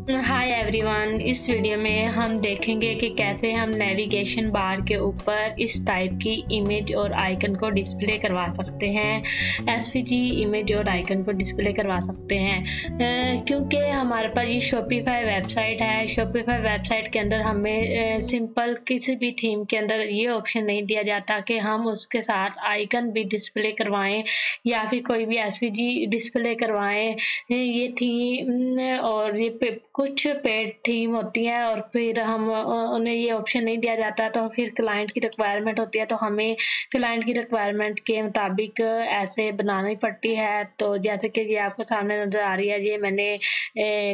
Hi everyone, इस video में हम देखेंगे कि कैसे हम नेविगेशन बार के ऊपर इस टाइप की इमेज और आइकन को डिस्प्ले करवा सकते हैं। एसवीजी इमेज और आइकन को डिस्प्ले करवा सकते हैं क्योंकि हमारे पास ये शॉपिफाई वेबसाइट है। शॉपिफाई वेबसाइट के अंदर हमें सिंपल किसी भी थीम के अंदर ये ऑप्शन नहीं दिया जाता कि हम उसके साथ आइकन भी डिस्प्ले करवाएं या फिर कोई भी एसवीजी डिस्प्ले करवाएं। ये थीम और ये कुछ पेड थीम होती है और फिर हम उन्हें ये ऑप्शन नहीं दिया जाता, तो फिर क्लाइंट की रिक्वायरमेंट होती है तो हमें क्लाइंट की रिक्वायरमेंट के मुताबिक ऐसे बनानी पड़ती है। तो जैसे कि ये आपको सामने नज़र आ रही है, ये मैंने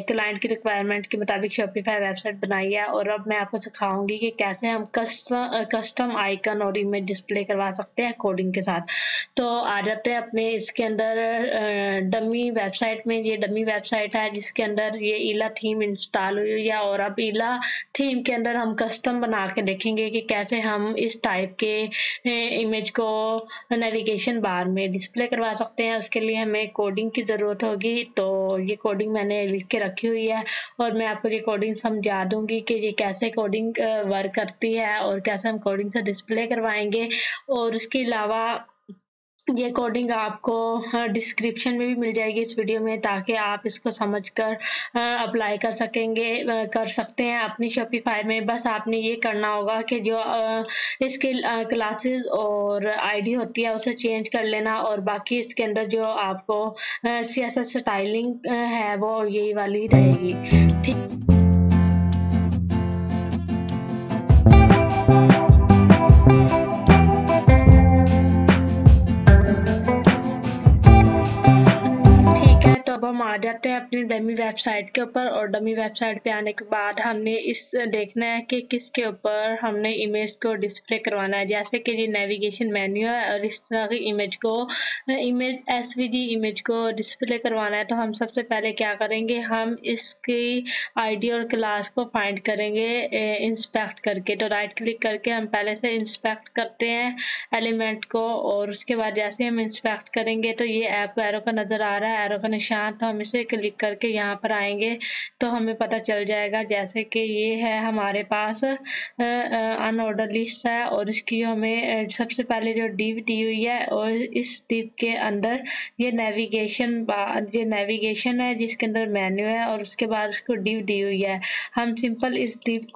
क्लाइंट की रिक्वायरमेंट के मुताबिक शॉपिफाई वेबसाइट बनाई है। और अब मैं आपको सिखाऊंगी कि कैसे हम कस्टम आइकन और इमेज डिस्प्ले करवा सकते हैं कोडिंग के साथ। तो आ जाते हैं अपने इसके अंदर डमी वेबसाइट में। ये डमी वेबसाइट है जिसके अंदर ये ईला थीम इंस्टॉल हुई है। और अब ईला थीम के अंदर हम कस्टम बना के देखेंगे कि कैसे हम इस टाइप के इमेज को नेविगेशन बार में डिस्प्ले करवा सकते हैं। उसके लिए हमें कोडिंग की ज़रूरत होगी। तो ये कोडिंग मैंने लिख के रखी हुई है और मैं आपको ये कोडिंग समझा दूंगी कि ये कैसे कोडिंग वर्क करती है और कैसे हम कोडिंग से डिस्प्ले करवाएंगे। और उसके अलावा ये कोडिंग आपको डिस्क्रिप्शन में भी मिल जाएगी इस वीडियो में, ताकि आप इसको समझकर अप्लाई कर सकते हैं अपनी शॉपिफाई में। बस आपने ये करना होगा कि जो इसके क्लासेस और आईडी होती है उसे चेंज कर लेना, और बाकी इसके अंदर जो आपको CSS स्टाइलिंग है वो यही वाली रहेगी। ठीक अब हम आ जाते हैं अपनी डमी वेबसाइट के ऊपर। और डमी वेबसाइट पे आने के बाद हमने इस देखना है कि किसके ऊपर हमने इमेज को डिस्प्ले करवाना है। जैसे कि ये नेविगेशन मेन्यू है और इस तरह की इमेज एसवीजी इमेज को डिस्प्ले करवाना है। तो हम सबसे पहले क्या करेंगे, हम इसकी आईडी और क्लास को फाइंड करेंगे इंस्पेक्ट करके। तो राइट क्लिक करके हम पहले से इंस्पेक्ट करते हैं एलिमेंट को, और उसके बाद जैसे हम इंस्पेक्ट करेंगे तो ये ऐप का एरो का नज़र आ रहा है, एरो का निशान। तो हम इसे क्लिक करके यहाँ पर आएंगे तो हमें पता चल जाएगा जैसे कि ये है हमारे पास अनऑर्डर लिस्ट है। और इसकी हमें सबसे पहले जो डिव दी हुई है, और इस डिव के अंदर ये नेविगेशन है जिसके अंदर मेन्यू है, और उसके बाद उसको डिव दी हुई है। हम सिंपल इस डिव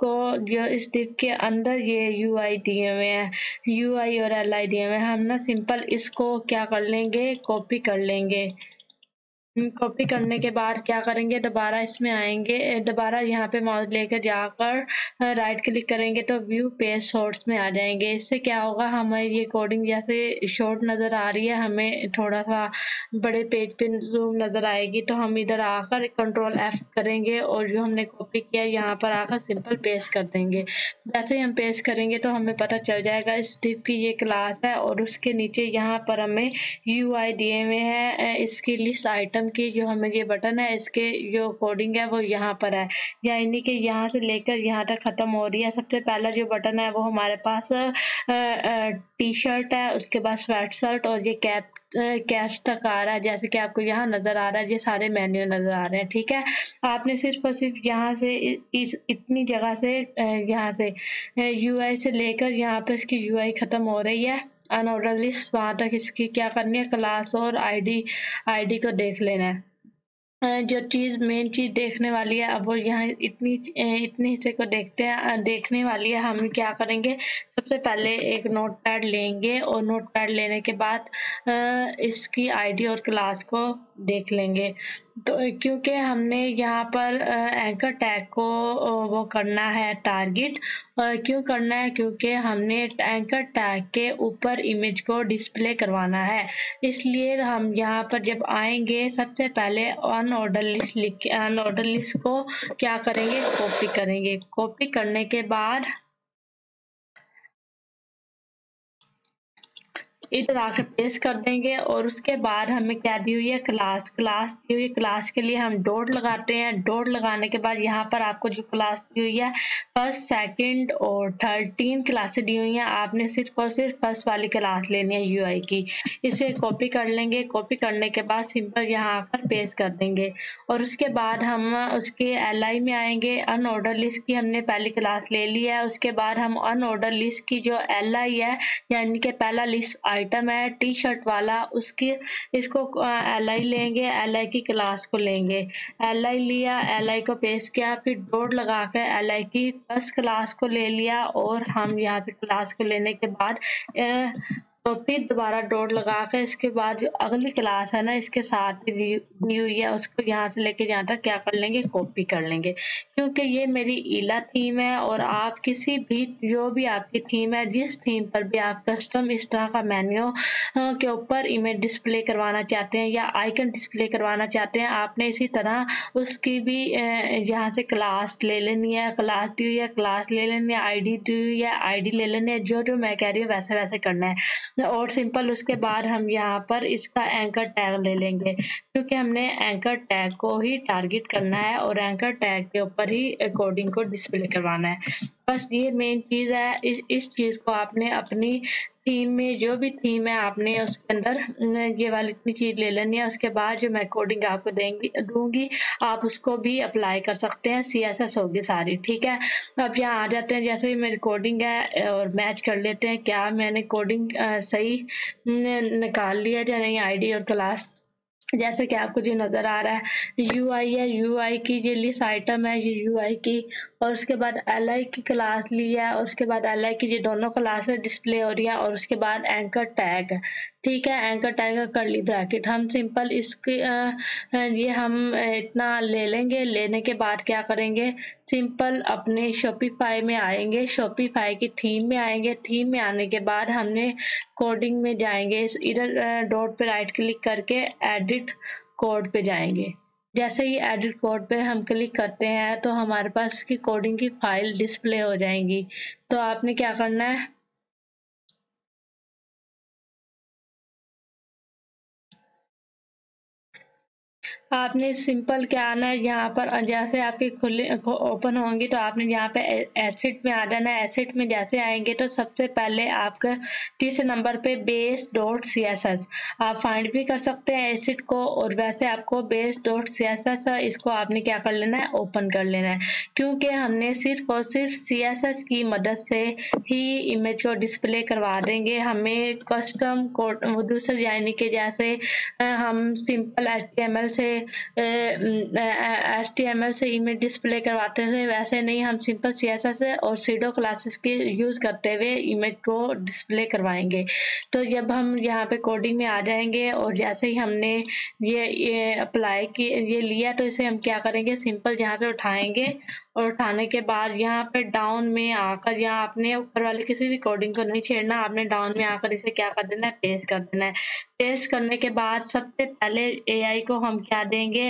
के अंदर ये UI दिए हुए हैं, UI और LI दिए हुए हैं। हम ना सिंपल इसको क्या कर लेंगे, कॉपी कर लेंगे। कॉपी करने के बाद क्या करेंगे, दोबारा इसमें आएंगे, दोबारा यहाँ पे माउस लेकर जाकर राइट क्लिक करेंगे तो व्यू पेज शॉर्ट्स में आ जाएंगे। इससे क्या होगा, हमें ये कोडिंग जैसे शॉर्ट नज़र आ रही है, हमें थोड़ा सा बड़े पेज पे जूम नज़र आएगी। तो हम इधर आकर कंट्रोल F करेंगे और जो हमने कॉपी किया यहाँ पर आकर सिंपल पेस्ट कर देंगे। जैसे ही हम पेस्ट करेंगे तो हमें पता चल जाएगा इस डिव की ये क्लास है, और उसके नीचे यहाँ पर हमें UI दिए हुए हैं इसकी लिस्ट आइटम की। जो हमें ये बटन है इसके जो कोडिंग है वो यहाँ पर है, यानी कि यहाँ से लेकर यहाँ तक खत्म हो रही है। सबसे पहला जो बटन है वो हमारे पास टी शर्ट है, उसके बाद स्वेट शर्ट और ये कैप्स तक आ रहा है, जैसे कि आपको यहाँ नजर आ रहा है। ये सारे मेन्यू नजर आ रहे हैं। ठीक है, आपने सिर्फ और सिर्फ यहाँ से इतनी जगह से यहाँ से UI से लेकर यहाँ पे इसकी UI खत्म हो रही है अनऑर्डर लिस्ट, वहां तक इसकी क्या करनी है, क्लास और आईडी को देख लेना है। जो मेन चीज देखने वाली है, अब वो यहाँ इतनी हिस्से को देखने वाली है। हम क्या करेंगे, सबसे पहले एक नोटपैड लेंगे और नोटपैड लेने के बाद इसकी आईडी और क्लास को देख लेंगे। तो क्योंकि हमने यहाँ पर एंकर टैग को वो करना है टारगेट। क्यों करना है, क्योंकि हमने एंकर टैग के ऊपर इमेज को डिस्प्ले करवाना है। इसलिए हम यहाँ पर जब आएंगे सबसे पहले अनऑर्डर लिस्ट को क्या करेंगे, कॉपी करेंगे। कॉपी करने के बाद इधर आकर पेस्ट कर देंगे और उसके बाद हमें क्या दी हुई है, क्लास दी हुई है। क्लास के लिए हम डॉट लगाते हैं। डॉट लगाने के बाद यहाँ पर आपको जो क्लास दी हुई है फर्स्ट, सेकंड और थर्ड 3 क्लासें दी हुई हैं। आपने सिर्फ और सिर्फ फर्स्ट वाली क्लास लेनी है यूआई की। इसे कॉपी कर लेंगे। कॉपी करने के बाद सिंपल यहाँ आकर पेस्ट कर देंगे और उसके बाद हम उसके एलआई में आएंगे। अनऑर्डर लिस्ट की हमने पहली क्लास ले ली है। उसके बाद हम अनऑर्डर लिस्ट की जो एलआई है यानी कि पहला लिस्ट आइटम है टी शर्ट वाला, उसकी इसको एलआई लेंगे, एलआई की क्लास को लेंगे। एलआई लिया, एलआई को पेस्ट किया, फिर डॉट लगा कर एलआई की फर्स्ट क्लास को ले लिया और हम यहाँ से क्लास को लेने के बाद तो फिर दोबारा डॉट लगा कर इसके बाद जो अगली क्लास है ना इसके साथ दी हुई है उसको यहाँ से लेके यहाँ तक क्या कर लेंगे, कॉपी कर लेंगे। क्योंकि ये मेरी ईला थीम है और आप किसी भी जो भी आपकी थीम है, जिस थीम पर भी आप कस्टम इस तरह का मेन्यू के ऊपर इमेज डिस्प्ले करवाना चाहते हैं या आइकन डिस्प्ले करवाना चाहते हैं, आपने इसी तरह उसकी भी यहाँ से क्लास ले लेनी है। क्लास दी हुई है, क्लास ले लेनी है, आईडी दी हुई है, आईडी ले लेनी है। जो जो मैं कह रही हूँ वैसे वैसे करना है और सिंपल उसके बाद हम यहाँ पर इसका एंकर टैग ले लेंगे क्योंकि हमने एंकर टैग को ही टारगेट करना है और एंकर टैग के ऊपर ही कोडिंग को डिस्प्ले करवाना है। बस ये मेन चीज़ है। इस चीज़ को आपने अपनी थीम में जो भी थीम है आपने उसके अंदर ये वाली इतनी चीज़ ले लेनी है। उसके बाद जो मैं कोडिंग आपको दूंगी आप उसको भी अप्लाई कर सकते हैं। CSS होगी सारी, ठीक है। अब यहाँ आ जाते हैं, जैसे ही मेरी कोडिंग है और मैच कर लेते हैं क्या मैंने कोडिंग सही निकाल लिया या नहीं। आईडी और क्लास जैसे कि आपको जो नज़र आ रहा है यूआई है, यूआई की ये लिस्ट आइटम है, ये यूआई की, और उसके बाद एलआई की क्लास ली है और उसके बाद एलआई की ये दोनों क्लासेस डिस्प्ले हो रही हैं और उसके बाद एंकर टैग, ठीक है। एंकर टैग कर्ली ब्रैकेट हम सिंपल इसके ये हम इतना ले लेंगे। लेने के बाद क्या करेंगे, सिंपल अपने शॉपिफाई में आएंगे, शॉपिफाई की थीम में आएंगे। थीम में आने के बाद हमने कोडिंग में जाएंगे, इधर डॉट पे राइट क्लिक करके एडिट कोड पे जाएंगे। जैसे ही एडिट कोड पे हम क्लिक करते हैं तो हमारे पास की कोडिंग की फाइल डिस्प्ले हो जाएंगी। तो आपने क्या करना है, आपने सिंपल क्या आना है यहाँ पर, जैसे आपके खुले ओपन होंगी तो आपने यहाँ पे एसेट में आ जाना है। एसेट में जैसे आएंगे तो सबसे पहले आपका तीसरे नंबर पे बेस डॉट CSS आप फाइंड भी कर सकते हैं एसेट को, और वैसे आपको बेस डॉट CSS इसको आपने क्या कर लेना है, ओपन कर लेना है। क्योंकि हमने सिर्फ और सिर्फ CSS की मदद से ही इमेज को डिस्प्ले करवा देंगे। हमें कस्टम कोड दूसरे यानी कि जैसे हम सिंपल HTML से इमेज डिस्प्ले करवाते थे वैसे नहीं, हम सिंपल CSS और सीडो क्लासेस के यूज़ करते हुए इमेज को डिस्प्ले करवाएंगे। तो जब हम यहाँ पे कोडिंग में आ जाएंगे और जैसे ही हमने ये अप्लाई की ये लिया तो इसे हम क्या करेंगे, सिंपल यहाँ से उठाएंगे और उठाने के बाद यहाँ पे डाउन में आकर, यहाँ आपने ऊपर वाले किसी भी कोडिंग को नहीं छेड़ना, आपने डाउन में आकर इसे क्या कर देना है, पेस्ट कर देना है। पेस्ट करने के बाद सबसे पहले AI को हम क्या देंगे,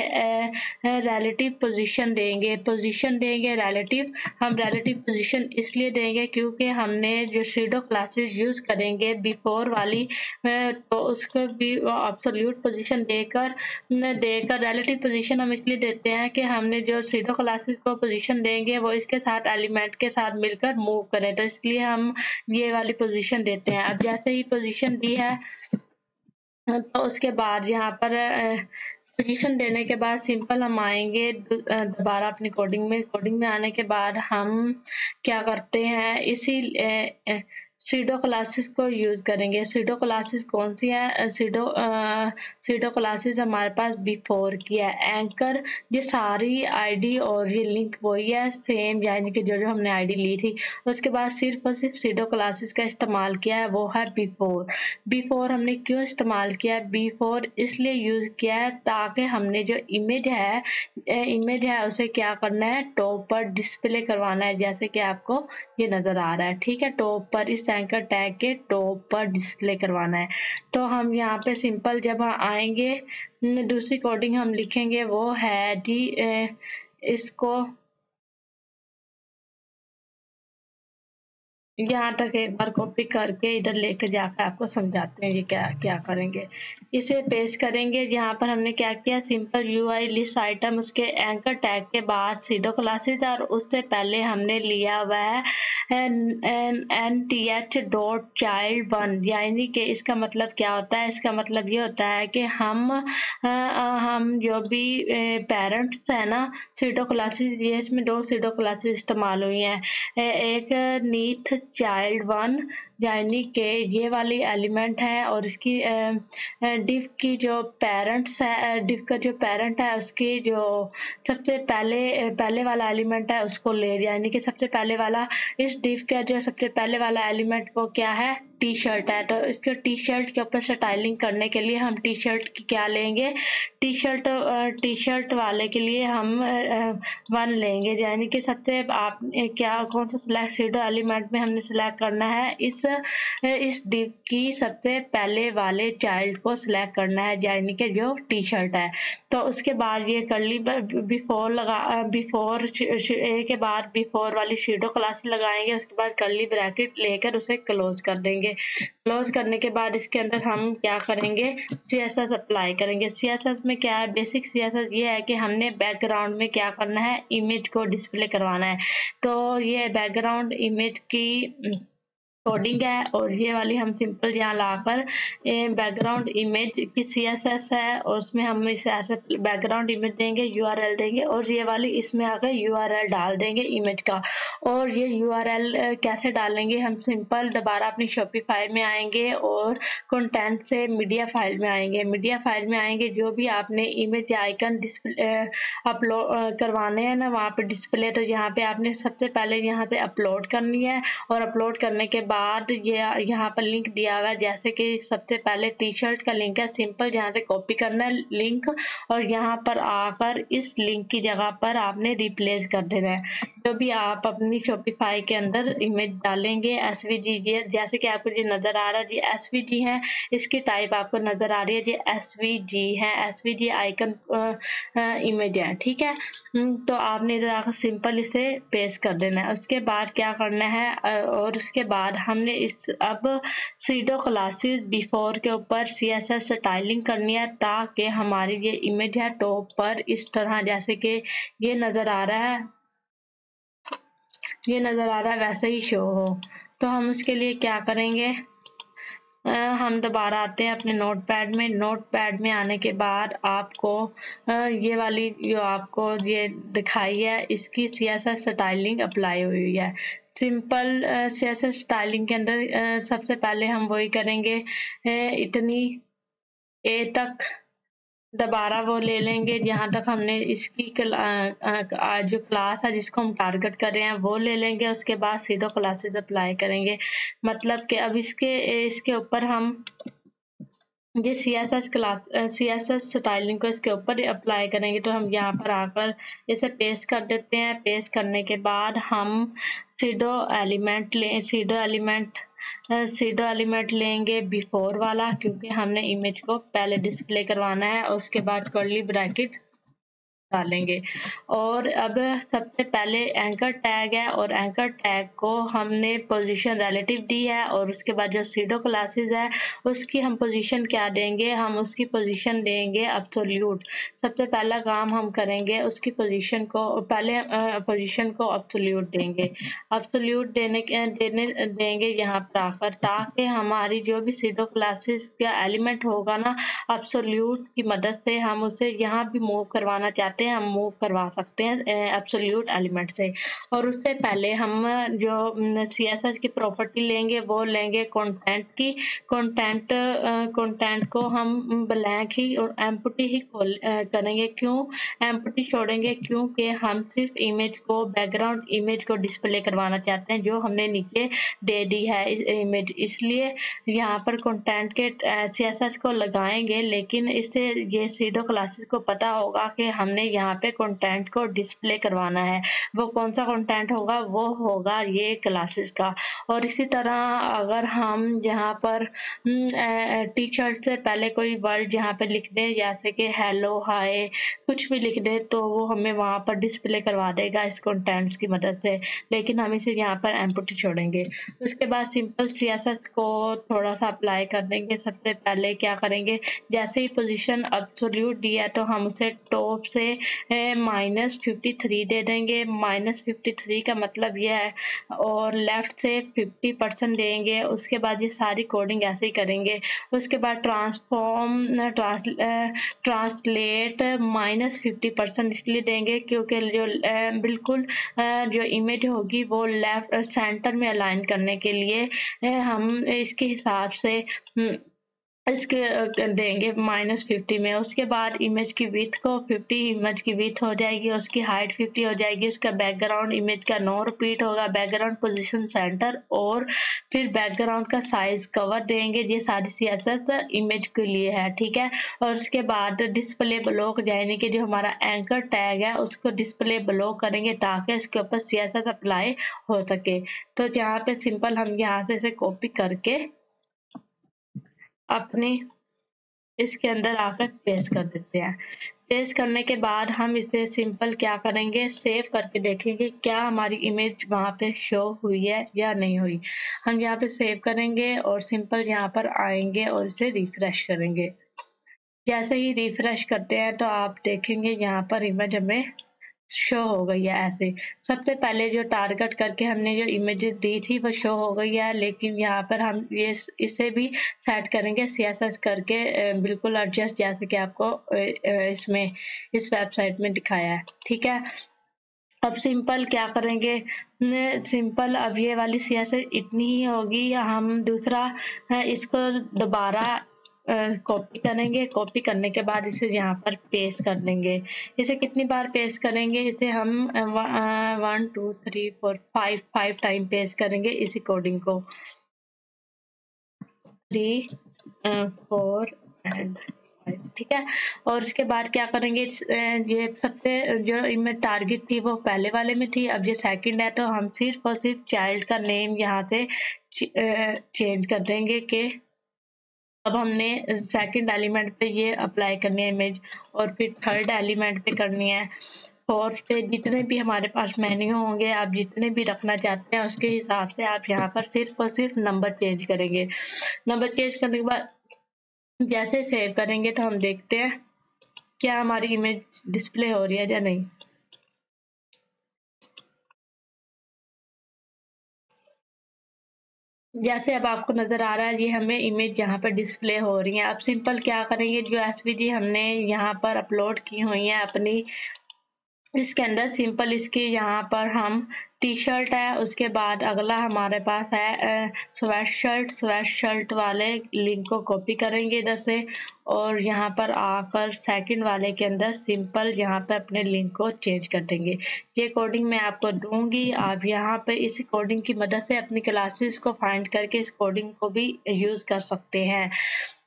रिलेटिव पोजीशन देंगे। पोजीशन देंगे रिलेटिव, हम रिलेटिव पोजीशन इसलिए देंगे क्योंकि हमने जो सीडो क्लासेस यूज करेंगे बिफोर वाली तो उसको भी एब्सोल्यूट पोजीशन देकर रिलेटिव पोजीशन हम इसलिए देते हैं कि हमने जो सीडो क्लासेस को पोजीशन देंगे वो इसके साथ एलिमेंट के साथ मिलकर मूव करे, तो इसलिए हम ये वाली पोजीशन देते हैं। अब जैसे ही पोजीशन दी है तो उसके बाद यहाँ पर पोजीशन देने के बाद सिंपल हम आएंगे दोबारा अपनी कोडिंग में आने के बाद हम क्या करते हैं, इसी सीडो क्लासेस को यूज करेंगे। सीडो क्लासेस कौन सी है, सीडो क्लासेस हमारे पास बिफोर की है। एंकर ये सारी आईडी और ये लिंक वही है सेम, यानी कि जो जो हमने आईडी ली थी। उसके बाद सिर्फ और सिर्फ सीडो क्लासेस का इस्तेमाल किया है, वो है बिफोर। बिफोर हमने क्यों इस्तेमाल किया, बिफोर इसलिए यूज किया है ताकि हमने जो इमेज है उसे क्या करना है, टॉप पर डिस्प्ले करवाना है, जैसे कि आपको ये नजर आ रहा है, ठीक है। टॉप पर इस एंकर टैग के टॉप पर डिस्प्ले करवाना है। तो हम यहाँ पे सिंपल जब आएंगे दूसरी कोडिंग हम लिखेंगे वो है जी इसको यहाँ तक एक बार कॉपी करके इधर लेकर जाकर आपको समझाते हैं ये क्या क्या करेंगे। इसे पेस्ट करेंगे। यहाँ पर हमने क्या किया, सिंपल यूआई लिस्ट आइटम, उसके एंकर टैग के बाद सीडो क्लासेस और उससे पहले हमने लिया हुआ है nth.child1, यानी कि इसका मतलब क्या होता है, इसका मतलब ये होता है कि हम जो भी पेरेंट्स है ना, सीडो क्लासेस, ये इसमें 2 सीडो क्लासेस इस्तेमाल हुई हैं। एक नीथ child1 यानी कि ये वाली एलिमेंट है और इसकी डिफ की जो पेरेंट्स है, डिफ का जो पेरेंट है उसकी जो सबसे पहले वाला एलिमेंट है उसको ले, यानी कि सबसे पहले वाला, इस डिफ का जो सबसे पहले वाला एलिमेंट वो क्या है, टी शर्ट है। तो इसके टी शर्ट के ऊपर स्टाइलिंग करने के लिए हम टी शर्ट की क्या लेंगे, टी शर्ट वाले के लिए हम 1 लेंगे, यानी कि सबसे आप क्या कौन सा सिलेक्ट सीडो एलिमेंट में हमने सिलेक्ट करना है, इस डिव की सबसे पहले वाले चाइल्ड को सिलेक्ट करना है, यानी कि जो टी शर्ट है। तो उसके बाद ये कर्ली बिफोर ए के बाद बिफोर वाली सीडो क्लास लगाएंगे, उसके बाद कर्ली ब्रैकेट लेकर उसे क्लोज कर देंगे। क्लोज करने के बाद इसके अंदर हम क्या करेंगे, CSS अप्लाई करेंगे। CSS में क्या है, बेसिक CSS ये है कि हमने बैकग्राउंड में क्या करना है, इमेज को डिस्प्ले करवाना है। तो ये बैकग्राउंड इमेज की कोडिंग है और ये वाली हम सिंपल यहाँ लाकर बैकग्राउंड इमेज की CSS है और उसमें हम इसे ऐसे बैकग्राउंड इमेज देंगे, URL देंगे और ये वाली इसमें आकर URL डाल देंगे इमेज का। और ये URL कैसे डालेंगे, हम सिंपल दोबारा अपनी शॉपिफाई में आएंगे और कंटेंट से मीडिया फाइल में आएंगे। मीडिया फाइल में आएंगे, जो भी आपने इमेज आइकन डिस्प्ले अपलोड करवाने हैं ना वहाँ पे डिस्प्ले, तो यहाँ पे आपने सबसे पहले यहाँ से अपलोड करनी है और अपलोड करने के बाद ये यहाँ पर लिंक दिया हुआ है, जैसे कि सबसे पहले टी शर्ट का लिंक है, सिंपल यहाँ से कॉपी करना है लिंक और यहाँ पर आकर इस लिंक की जगह पर आपने रिप्लेस कर देना है। जो भी आप अपनी शॉपिफाई के अंदर इमेज डालेंगे SVG, ये जैसे कि आपको ये नजर आ रहा है जी SVG है, इसकी टाइप आपको नजर आ रही है जी SVG है, SVG आइकन इमेज है, ठीक है। तो आपने इधर आकर सिंपल इसे पेस्ट कर देना है। उसके बाद क्या करना है और उसके बाद हमने इस अब सीडो क्लासेस बिफोर के ऊपर CSS स्टाइलिंग करनी है ताकि हमारी ये इमेज है टॉप पर इस तरह, जैसे कि ये नजर आ रहा है, ये नजर आ रहा है वैसे ही शो हो। तो हम उसके लिए क्या करेंगे, हम दोबारा आते हैं अपने नोटपैड में। नोटपैड में आने के बाद आपको ये वाली जो आपको ये दिखाई है इसकी CSS स्टाइलिंग अप्लाई हुई है। सिंपल CSS स्टाइलिंग के अंदर सबसे पहले हम वही करेंगे, इतनी ए तक दोबारा वो ले लेंगे जहाँ तक हमने इसकी जो क्लास है जिसको हम टारगेट कर रहे हैं वो ले लेंगे। उसके बाद सीधो क्लासेस अप्लाई करेंगे, मतलब कि अब इसके ऊपर हम ये CSS स्टाइलिंग को इसके ऊपर अप्लाई करेंगे। तो हम यहाँ पर आकर इसे पेस्ट कर देते हैं। पेस्ट करने के बाद हम सीडो एलिमेंट लेंगे बिफोर वाला, क्योंकि हमने इमेज को पहले डिस्प्ले करवाना है। और उसके बाद कर्ली ब्रैकेट डालेंगे और अब सबसे पहले एंकर टैग है और एंकर टैग को हमने पोजीशन रिलेटिव दी है और उसके बाद जो सीडो क्लासेस है उसकी हम पोजीशन क्या देंगे, हम उसकी पोजीशन देंगे एब्सोल्यूट। सबसे पहला काम हम करेंगे उसकी पोजीशन को पहले पोजीशन को एब्सोल्यूट देंगे। एब्सोल्यूट देंगे यहाँ पर आकर, ताकि हमारी जो भी सीडो क्लासेस का एलिमेंट होगा ना, एब्सोल्यूट की मदद से हम उसे यहाँ भी मूव करवाना चाहते हैं, हम मूव करवा सकते हैं एब्सोल्यूट एलिमेंट से। और उससे पहले हम जो CSS की प्रॉपर्टी लेंगे वो लेंगे कंटेंट की। कंटेंट को हम ब्लैंक ही और एम्प्टी ही करेंगे। क्यों एम्प्टी छोड़ेंगे, क्योंकि हम सिर्फ इमेज को बैकग्राउंड इमेज को डिस्प्ले करवाना चाहते हैं जो हमने नीचे दे दी है इमेज, इसलिए यहाँ पर कंटेंट के CSS को लगाएंगे। लेकिन इससे ये सीडो क्लासेस को पता होगा कि हमने यहाँ पे कंटेंट को डिस्प्ले करवाना है। वो कौन सा कंटेंट होगा? वो होगा ये क्लासेस का। और इसी तरह अगर हम यहाँ पर टी शर्ट से पहले कोई वर्ड यहाँ पे लिख दें, जैसे कि हेलो, हाय, कुछ भी लिख दें, तो वो हमें वहाँ पर डिस्प्ले करवा देगा इस कंटेंट्स की मदद से। लेकिन हम इसे यहाँ पर एम्प्टी छोड़ेंगे। उसके बाद सिंपल CSS को थोड़ा सा अप्लाई कर देंगे। सबसे पहले क्या करेंगे, जैसे ही पोजीशन एब्सोल्यूट दिया तो हम उसे टॉप से -53 दे देंगे। -53 का मतलब ये है, और लेफ्ट से 50% देंगे। उसके बाद ये सारी कोडिंग ऐसे ही करेंगे। उसके बाद ट्रांसलेट -50% इसलिए देंगे क्योंकि जो बिल्कुल जो इमेज होगी वो लेफ्ट सेंटर में अलाइन करने के लिए हम इसके हिसाब से इसके देंगे -50 में। उसके बाद इमेज की विड्थ को 50 इमेज की विड्थ हो जाएगी, उसकी हाइट 50 हो जाएगी। उसका बैकग्राउंड इमेज का नो रिपीट होगा, बैकग्राउंड पोजीशन सेंटर, और फिर बैकग्राउंड का साइज कवर देंगे। ये सारी CSS इमेज के लिए है, ठीक है। और उसके बाद डिस्प्ले ब्लॉक यानी कि जो हमारा एंकर टैग है उसको डिस्प्ले ब्लॉक करेंगे ताकि इसके ऊपर CSS अप्लाई हो सके। तो यहाँ पे सिंपल हम यहाँ से इसे कॉपी करके अपने इसके अंदर आकर पेस्ट कर देते हैं। पेस्ट करने के बाद हम इसे सिंपल क्या करेंगे, सेव करके देखेंगे क्या हमारी इमेज वहाँ पे शो हुई है या नहीं हुई। हम यहाँ पे सेव करेंगे और सिंपल यहाँ पर आएंगे और इसे रिफ्रेश करेंगे। जैसे ही रिफ्रेश करते हैं तो आप देखेंगे यहाँ पर इमेज हमें शो हो गई है। ऐसे सबसे पहले जो टारगेट करके हमने जो इमेज दी थी वो शो हो गई है, लेकिन यहाँ पर हम ये इसे भी सेट करेंगे CSS करके बिल्कुल एडजस्ट, जैसे कि आपको इसमें इस वेबसाइट में दिखाया है, ठीक है। अब सिंपल क्या करेंगे, सिंपल अब ये वाली CSS इतनी ही होगी। हम दूसरा इसको दोबारा कॉपी करेंगे। कॉपी करने के बाद इसे यहाँ पर पेस्ट कर देंगे। इसे कितनी बार पेस्ट करेंगे, इसे हम 1 2 3 4 5 टाइम पेस्ट करेंगे इसी कोडिंग को। 3 4 एंड 5, ठीक है। और उसके बाद क्या करेंगे, ये सबसे जो इमेज टारगेट थी वो पहले वाले में थी, अब ये सेकंड है, तो हम सिर्फ और सिर्फ चाइल्ड का नेम यहाँ से चेंज कर देंगे कि अब हमने सेकंड एलिमेंट पे ये अप्लाई करनी है इमेज, और फिर थर्ड एलिमेंट पे करनी है। फोर्थ पे जितने भी हमारे पास मेन्यू होंगे, आप जितने भी रखना चाहते हैं उसके हिसाब से आप यहाँ पर सिर्फ और सिर्फ नंबर चेंज करेंगे। नंबर चेंज करने के बाद जैसे सेव करेंगे तो हम देखते हैं क्या हमारी इमेज डिस्प्ले हो रही है या नहीं। जैसे अब आपको नजर आ रहा है ये हमें इमेज यहाँ पर डिस्प्ले हो रही है। अब सिंपल क्या करेंगे, जो SVG हमने यहाँ पर अपलोड की हुई है अपनी, इसके अंदर सिंपल इसके यहाँ पर हम टी शर्ट है, उसके बाद अगला हमारे पास है स्वेट शर्ट वाले लिंक को कॉपी करेंगे इधर से, और यहाँ पर आकर सेकंड वाले के अंदर सिंपल यहाँ पे अपने लिंक को चेंज कर देंगे। ये कोडिंग मैं आपको दूंगी, आप यहाँ पे इस कोडिंग की मदद से अपनी क्लासेस को फाइंड करके इस कोडिंग को भी यूज कर सकते हैं,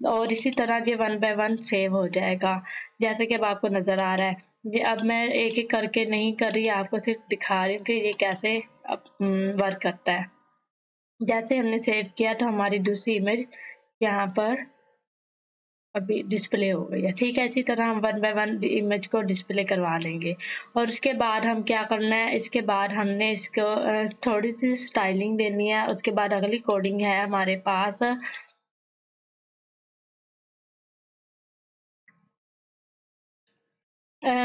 और इसी तरह ये 1 बाय 1 सेव हो जाएगा जैसे कि अब आपको नजर आ रहा है। जी अब मैं एक एक करके नहीं कर रही, आपको सिर्फ दिखा रही हूँ कि ये कैसे वर्क करता है। जैसे हमने सेव किया तो हमारी दूसरी इमेज यहाँ पर अभी डिस्प्ले हो गई है, ठीक है। इसी तरह हम 1 बाय 1 इमेज को डिस्प्ले करवा लेंगे। और उसके बाद हम क्या करना है, इसके बाद हमने इसको थोड़ी सी स्टाइलिंग देनी है। उसके बाद अगली कोडिंग है हमारे पास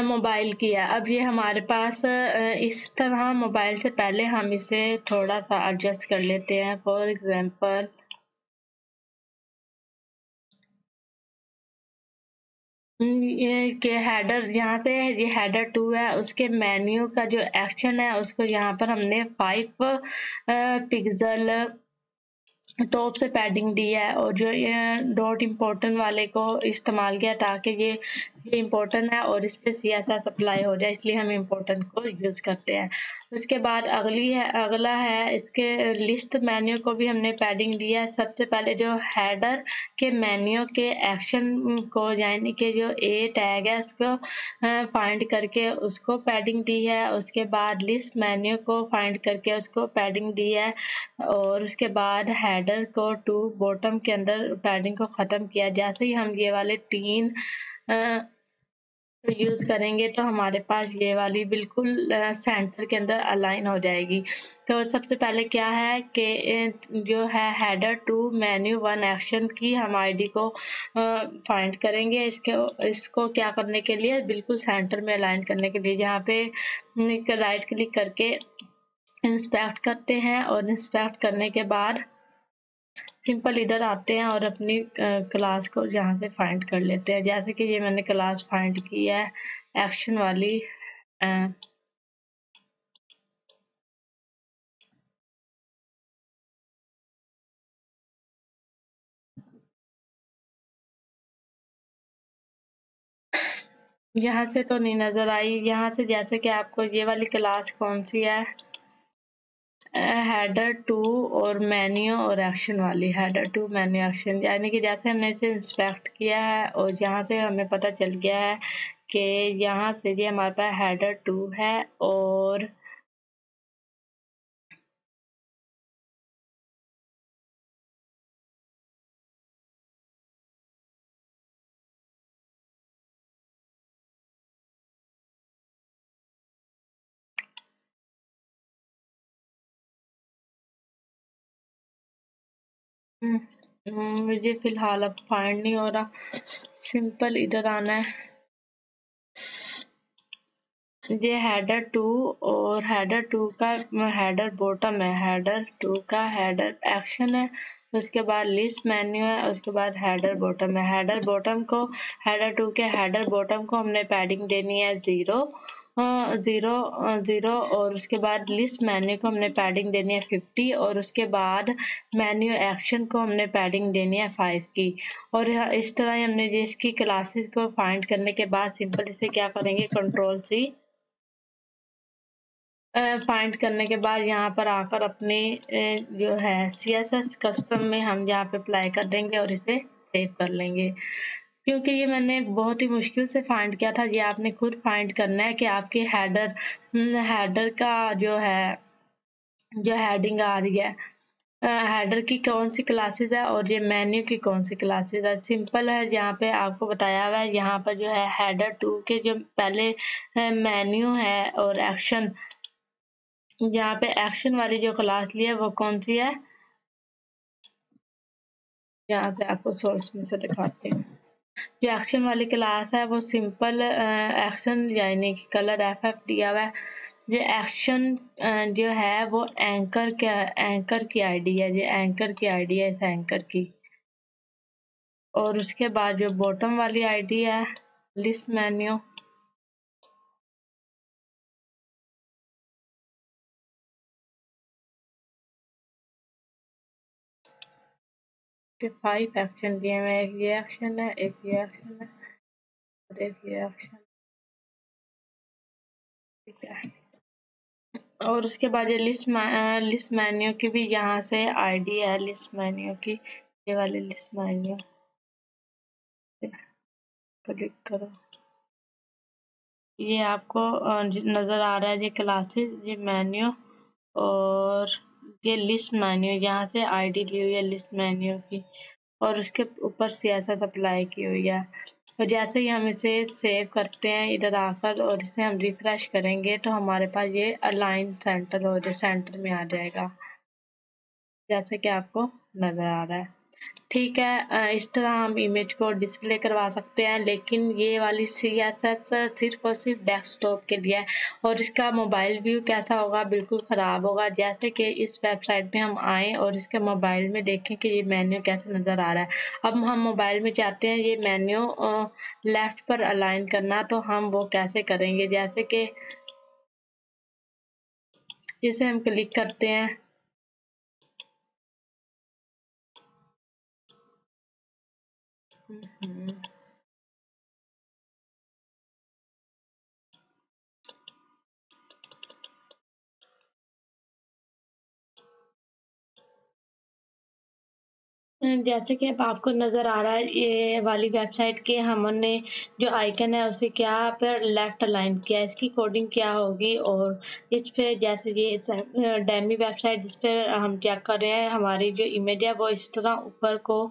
मोबाइल की है। अब ये हमारे पास इस तरह मोबाइल से पहले हम इसे थोड़ा सा एडजस्ट कर लेते हैं। फॉर एग्जांपल ये के हेडर, यहाँ से ये हेडर 2 है, उसके मेन्यू का जो एक्शन है उसको यहाँ पर हमने 5 पिक्सल टॉप से पैडिंग दी है, और जो ये डॉट इम्पोर्टेंट वाले को इस्तेमाल किया ताकि ये ये इम्पोर्टेंट है और इस पे CSS अप्लाई हो जाए, इसलिए हम इम्पोर्टेंट को यूज़ करते हैं। उसके बाद अगला है इसके लिस्ट मेन्यू को भी हमने पैडिंग दिया है। सबसे पहले जो हेडर के मेन्यू के एक्शन को, यानी कि जो ए टैग है उसको फाइंड करके उसको पैडिंग दी है। उसके बाद लिस्ट मेन्यू को फाइंड करके उसको पैडिंग दी है और उसके बाद हेडर को टू बॉटम के अंदर पैडिंग को ख़त्म किया। जैसे ही हम ये वाले 3 यूज़ करेंगे तो हमारे पास ये वाली बिल्कुल सेंटर के अंदर अलाइन हो जाएगी। तो सबसे पहले क्या है कि जो है header to menu one action की हम आईडी को फाइंड करेंगे। इसको क्या करने के लिए, बिल्कुल सेंटर में अलाइन करने के लिए, यहाँ पे राइट क्लिक करके इंस्पेक्ट करते हैं और इंस्पेक्ट करने के बाद सिंपल इधर आते हैं और अपनी क्लास को यहाँ से फाइंड कर लेते हैं। जैसे कि ये मैंने क्लास फाइंड की है एक्शन वाली। यहाँ से तो नहीं नज़र आई। यहाँ से जैसे कि आपको ये वाली क्लास कौन सी है, हेडर टू और मेन्यू और एक्शन वाली, हेडर टू मेन्यू एक्शन, यानी कि जैसे हमने इसे इंस्पेक्ट किया है और यहाँ से हमें पता चल गया है कि यहाँ से ये हमारे पास हेडर टू है और मुझे फिलहाल अब फाइंड नहीं हो रहा। सिंपल इधर आना है, ये हेडर टू और हेडर टू का हेडर बॉटम है, हेडर टू का हेडर एक्शन है, उसके बाद लिस्ट मेन्यू है, उसके बाद हेडर बॉटम है। हेडर बॉटम को, हेडर टू के हेडर बॉटम को हमने पैडिंग देनी है 0 0 और उसके बाद लिस्ट मेन्यू को हमने पैडिंग देनी है 50 और उसके बाद मेन्यू एक्शन को हमने पैडिंग देनी है 5 की। और इस तरह हमने इसकी क्लासेस को फाइंड करने के बाद सिंपल इसे क्या करेंगे, कंट्रोल C फाइंड करने के बाद यहाँ पर आकर अपनी जो है CSS कस्टम में हम यहाँ पे अप्लाई कर देंगे और इसे सेव कर लेंगे। क्योंकि ये मैंने बहुत ही मुश्किल से फाइंड किया था, ये आपने खुद फाइंड करना है कि आपके हेडर का जो है, जो हेडिंग आ रही है, हेडर की कौन सी क्लासेस है और ये मेन्यू की कौन सी क्लासेस है। सिंपल है, यहाँ पे आपको बताया हुआ है। यहाँ पर जो है हेडर टू के जो पहले मेन्यू है और एक्शन, यहाँ पे एक्शन वाली जो क्लास ली है वो कौन सी है, यहाँ से आपको सोर्स में से दिखाते हैं। जो एक्शन वाली क्लास है वो सिंपल एक्शन, यानी कि कलर FF दिया हुआ है। जो एक्शन जो है वो एंकर की आईडी है, ये एंकर की आईडी है, इस एंकर की। और उसके बाद जो बॉटम वाली आईडी है लिस्ट मेन्यू, के 5 एक्शन दिए हुए, एक ये एक्शन है, एक ये एक्शन है और एक ये एक्शन, ठीक है। और उसके बाद ये लिस्ट मेन्यू की भी यहाँ से आईडी है, लिस्ट मेन्यू की, ये वाली लिस्ट मेन्यू, क्लिक करो, ये आपको नज़र आ रहा है, ये क्लासेस, ये मेन्यू और ये लिस्ट मेन्यू, यहाँ से आईडी ली हुई है लिस्ट मेन्यू की और उसके ऊपर CSS अप्लाई की हुई है। और जैसे ही हम इसे सेव करते हैं इधर आकर और इसे हम रिफ्रेश करेंगे तो हमारे पास ये अलाइन सेंटर हो, सेंटर में आ जाएगा, जैसे कि आपको नज़र आ रहा है। ठीक है, इस तरह हम इमेज को डिस्प्ले करवा सकते हैं, लेकिन ये वाली CSS सिर्फ और सिर्फ डेस्कटॉप के लिए है और इसका मोबाइल व्यू कैसा होगा, बिल्कुल ख़राब होगा। जैसे कि इस वेबसाइट पे हम आएँ और इसके मोबाइल में देखें कि ये मेन्यू कैसे नज़र आ रहा है। अब हम मोबाइल में चाहते हैं ये मेन्यू लेफ्ट पर अलाइन करना, तो हम वो कैसे करेंगे, जैसे कि इसे हम क्लिक करते हैं, जैसे कि अब आपको नज़र आ रहा है ये वाली वेबसाइट के हमने जो आइकन है उसे क्या पर लेफ्ट अलाइन किया है, इसकी कोडिंग क्या होगी। और इस पे जैसे ये डैमी वेबसाइट जिस पे हम चेक कर रहे हैं हमारी जो इमेज है वो इस तरह ऊपर को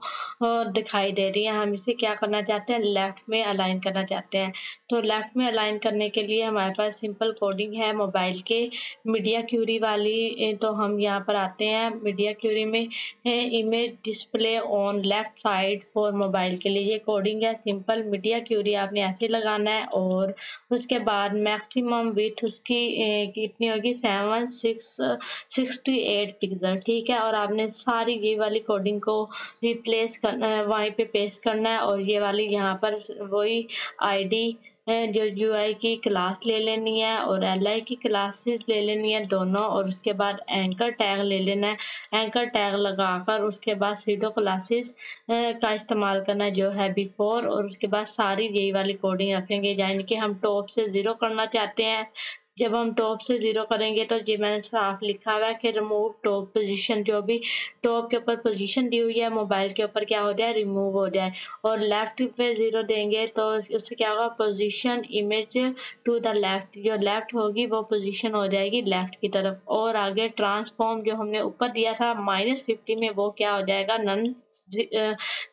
दिखाई दे रही है। हम इसे क्या करना चाहते हैं, लेफ्ट में अलाइन करना चाहते हैं। तो लेफ्ट में अलाइन करने के लिए हमारे पास सिंपल कोडिंग है मोबाइल के मीडिया क्यूरी वाली। तो हम यहाँ पर आते हैं मीडिया क्यूरी में image display on left side for mobile के लिए ये कोडिंग है। सिंपल मीडिया क्यूरी आपने ऐसे लगाना है और उसके बाद मैक्सिमम विड्थ उसकी कितनी होगी 768 पिक्सल, ठीक है। और आपने सारी ये वाली कोडिंग को रिप्लेस करना वहीं पे पेस्ट करना है और ये वाली यहाँ पर वही आईडी जो यूआई की क्लास ले लेनी है और एलआई की क्लासेस ले लेनी है दोनों। और उसके बाद एंकर टैग ले लेना है। एंकर टैग लगाकर उसके बाद सीडो क्लासेस का इस्तेमाल करना है जो है बिफोर। और उसके बाद सारी यही वाली कोडिंग रखेंगे, यानी कि हम टॉप से 0 करना चाहते हैं। जब हम टॉप से 0 करेंगे तो ये मैंने साफ लिखा हुआ है कि रिमूव टॉप पोजीशन, जो भी टॉप के ऊपर पोजीशन दी हुई है मोबाइल के ऊपर क्या हो जाए, रिमूव हो जाए। और लेफ्ट पे 0 देंगे तो उससे क्या होगा, position image to the left, जो लेफ्ट होगी वो पोजीशन हो जाएगी लेफ्ट की तरफ। और आगे ट्रांसफॉर्म जो हमने ऊपर दिया था -50 में वो क्या हो जाएगा, नन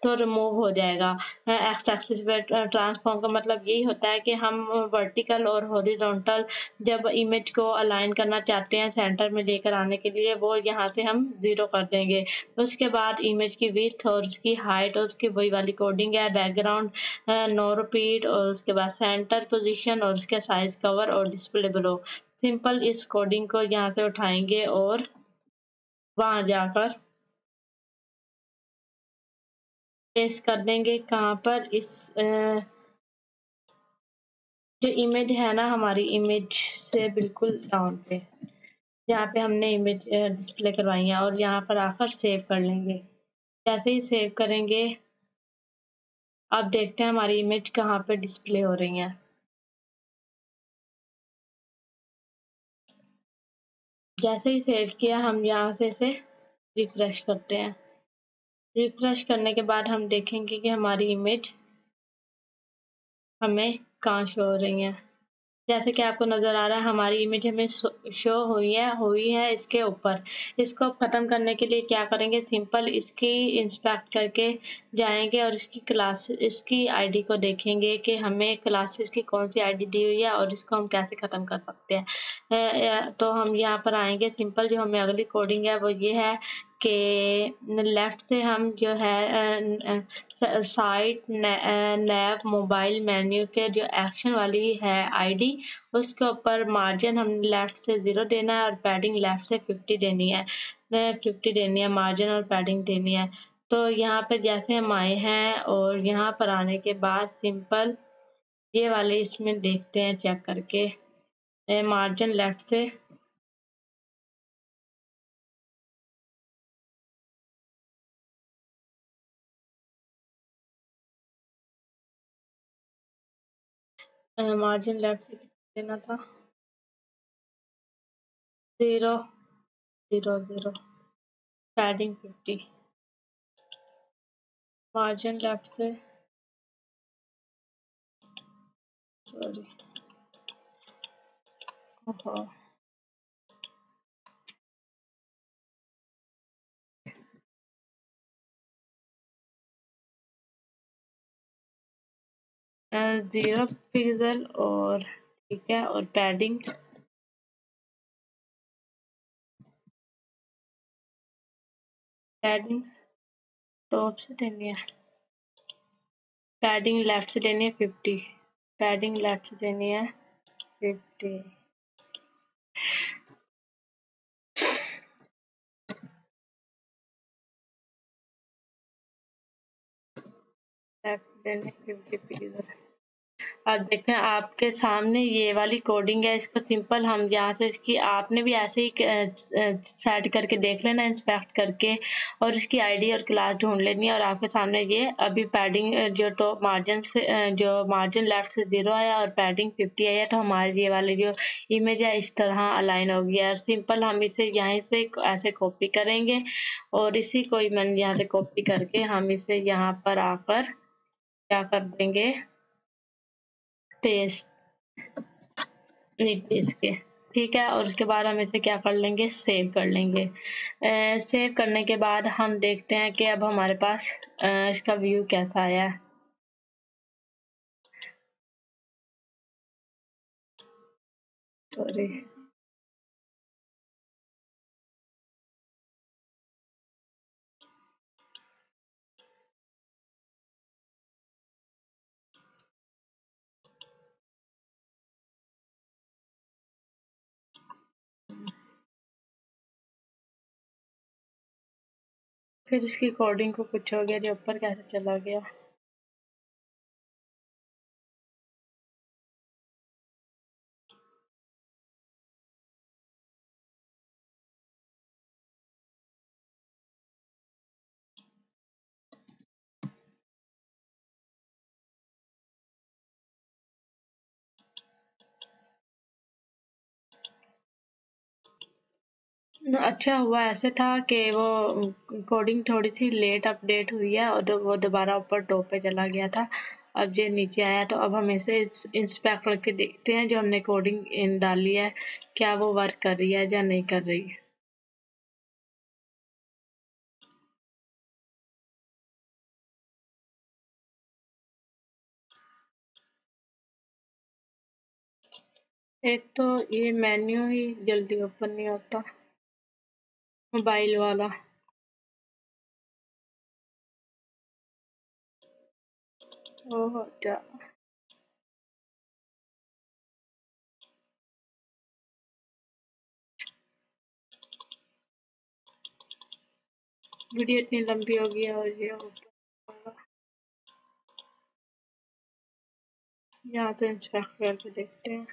तो रिमूव हो जाएगा। एक्स एक्सिस पे ट्रांसफॉर्म का मतलब यही होता है कि हम वर्टिकल और हॉरिजॉन्टल जब इमेज को अलाइन करना चाहते हैं सेंटर में लेकर आने के लिए वो यहाँ से हम 0 कर देंगे। उसके बाद इमेज की विड्थ और उसकी हाइट और उसकी वही वाली कोडिंग है, बैकग्राउंड नो रिपीट और उसके बाद सेंटर पोजीशन और उसके साइज कवर और डिस्प्ले ब्लो। सिंपल इस कोडिंग को यहाँ से उठाएंगे और वहां जाकर पेस्ट कर देंगे। कहाँ पर, इस जो इमेज है ना हमारी इमेज से बिल्कुल डाउन पे जहाँ पे हमने इमेज डिस्प्ले करवाई है और यहाँ पर आकर सेव कर लेंगे। जैसे ही सेव करेंगे अब देखते हैं हमारी इमेज कहाँ पे डिस्प्ले हो रही है। जैसे ही सेव किया हम यहाँ से इसे रिफ्रेश करते हैं। रिफ्रेश करने के बाद हम देखेंगे कि हमारी इमेज हमें कहाँ शो हो रही है। जैसे कि आपको नजर आ रहा है हमारी इमेज हमें शो हुई है इसके ऊपर। इसको खत्म करने के लिए क्या करेंगे, सिंपल इसकी इंस्पेक्ट करके जाएंगे और इसकी आईडी को देखेंगे कि हमें क्लासेस की कौन सी आईडी दी हुई है और इसको हम कैसे खत्म कर सकते हैं। तो हम यहाँ पर आएंगे। सिंपल जो हमें अगली कोडिंग है वो ये है कि लेफ्ट से हम जो है साइट नैब मोबाइल मेन्यू के जो एक्शन वाली है आईडी उसके ऊपर मार्जिन हमने लेफ्ट से 0 देना है और पैडिंग लेफ्ट से 50 देनी है। 50 देनी है मार्जिन और पैडिंग देनी है। तो यहाँ पे जैसे हम आए हैं और यहाँ पर आने के बाद सिंपल ये वाले इसमें देखते हैं चेक करके मार्जिन लेफ्ट से मार्जिन लेफ्ट से देना था 0 0 0, पैडिंग 50, मार्जिन लेफ्ट से सॉरी 0 पिक्सल और ठीक है। और पैडिंग टॉप से देनी है, पैडिंग लेफ्ट से देनी है 50, पैडिंग लेफ्ट से देनी है 50, लेफ्ट से देनी है 50 पिक्सल। अब देखें आपके सामने ये वाली कोडिंग है, इसको सिंपल हम यहाँ से इसकी आपने भी ऐसे ही सेट करके देख लेना इंस्पेक्ट करके, और इसकी आईडी और क्लास ढूंढ लेनी है। और आपके सामने ये अभी पैडिंग जो टॉप मार्जिन से जो मार्जिन लेफ्ट से 0 आया और पैडिंग 50 आया, तो हमारी ये वाली जो इमेज है इस तरह अलाइन हो गया है। सिंपल हम इसे यहीं से ऐसे कॉपी करेंगे और इसी को मैंने यहाँ से कॉपी करके हम इसे यहाँ पर आकर क्या कर देंगे, पेस्ट नीचे इसके, ठीक है। और उसके बाद हम इसे क्या कर लेंगे, सेव कर लेंगे। सेव करने के बाद हम देखते हैं कि अब हमारे पास इसका व्यू कैसा आया है। सॉरी, फिर इसकी कोडिंग को कुछ हो गया, जो ऊपर कैसे चला गया। अच्छा हुआ ऐसे था कि वो कोडिंग थोड़ी सी लेट अपडेट हुई है और वो दोबारा ऊपर टॉप पे चला गया था। अब ये नीचे आया, तो अब हम इसे इंस्पेक्ट करके देखते हैं जो हमने कोडिंग डाली है क्या वो वर्क कर रही है या नहीं कर रही है। एक तो ये मेन्यू ही जल्दी ओपन नहीं होता, मोबाइल वाला। ओह क्या वीडियो इतनी लंबी हो गई है। और ये यहाँ से इंस्पेक्ट करके देखते हैं।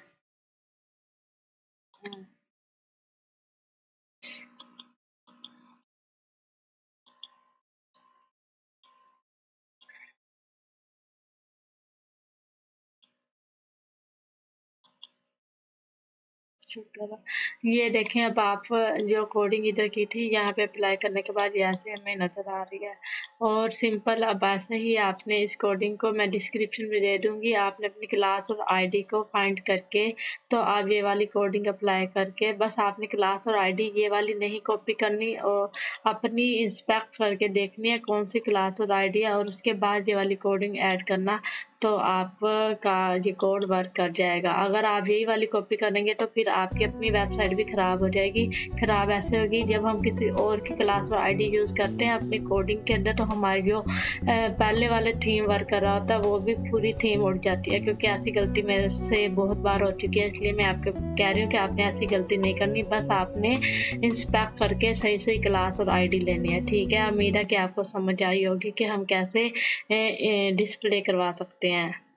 ये देखें, अब आप जो कोडिंग इधर की थी यहाँ पे अप्लाई करने के बाद ये ऐसे हमें नज़र आ रही है। और सिंपल अब ऐसे ही आपने इस कोडिंग को मैं डिस्क्रिप्शन में दे दूँगी, आपने अपनी क्लास और आईडी को फाइंड करके तो आप ये वाली कोडिंग अप्लाई करके बस आपने क्लास और आईडी ये वाली नहीं कॉपी करनी और अपनी इंस्पेक्ट करके देखनी है कौन सी क्लास और आईडी है, और उसके बाद ये वाली कोडिंग ऐड करना, तो आपका ये कोड वर्क कर जाएगा। अगर आप यही वाली कॉपी करेंगे तो फिर आपकी अपनी वेबसाइट भी ख़राब हो जाएगी। ख़राब ऐसे होगी जब हम किसी और की क्लास और आईडी यूज़ करते हैं अपनी कोडिंग के अंदर, तो हमारी जो पहले वाले थीम वर्क कर रहा होता है वो भी पूरी थीम उड़ जाती है। क्योंकि ऐसी गलती मेरे से बहुत बार हो चुकी है, इसलिए मैं आपको कह रही हूँ कि आपने ऐसी गलती नहीं करनी। बस आपने इंस्पेक्ट करके सही सही क्लास और आईडी लेनी है, ठीक है। उम्मीद है कि आपको समझ आई होगी कि हम कैसे डिस्प्ले करवा सकते हैं।